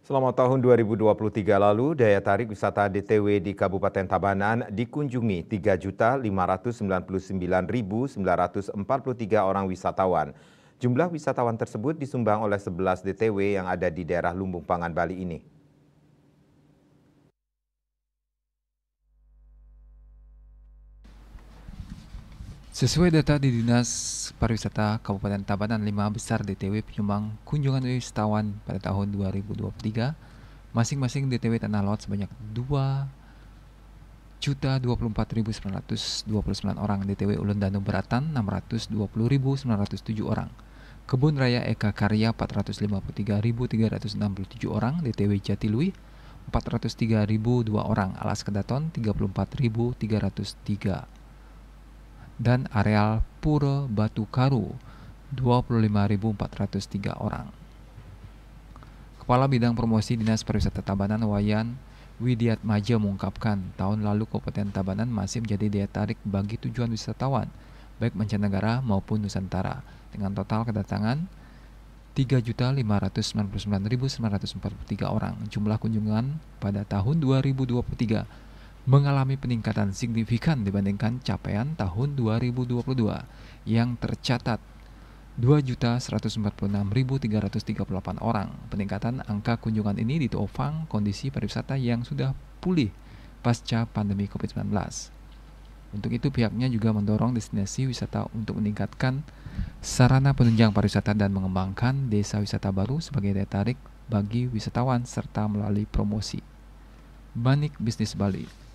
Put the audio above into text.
Selama tahun 2023 lalu, daya tarik wisata DTW di Kabupaten Tabanan dikunjungi 3.599.943 orang wisatawan. Jumlah wisatawan tersebut disumbang oleh 11 DTW yang ada di daerah Lumbung Pangan Bali ini. Sesuai data di Dinas Pariwisata Kabupaten Tabanan, 5 besar DTW penyumbang kunjungan wisatawan pada tahun 2023, masing-masing DTW Tanah Laut sebanyak 2.024.929 orang, DTW Ulun Danu Beratan 620.907 orang, Kebun Raya Eka Karya 453.367 orang, DTW Jatilui 403.002 orang, Alas Kedaton 34.303, dan areal Pura Batu Karu 25.403 orang. Kepala Bidang Promosi Dinas Pariwisata Tabanan Wayan Widiatmaja mengungkapkan, tahun lalu Kabupaten Tabanan masih menjadi daya tarik bagi tujuan wisatawan, baik mancanegara maupun Nusantara, dengan total kedatangan 3.599.943 orang. Jumlah kunjungan pada tahun 2023 mengalami peningkatan signifikan dibandingkan capaian tahun 2022 yang tercatat 2.146.338 orang. Peningkatan angka kunjungan ini ditopang kondisi pariwisata yang sudah pulih pasca pandemi COVID-19. Untuk itu pihaknya juga mendorong destinasi wisata untuk meningkatkan sarana penunjang pariwisata dan mengembangkan desa wisata baru sebagai daya tarik bagi wisatawan serta melalui promosi. Banik Bisnis Bali.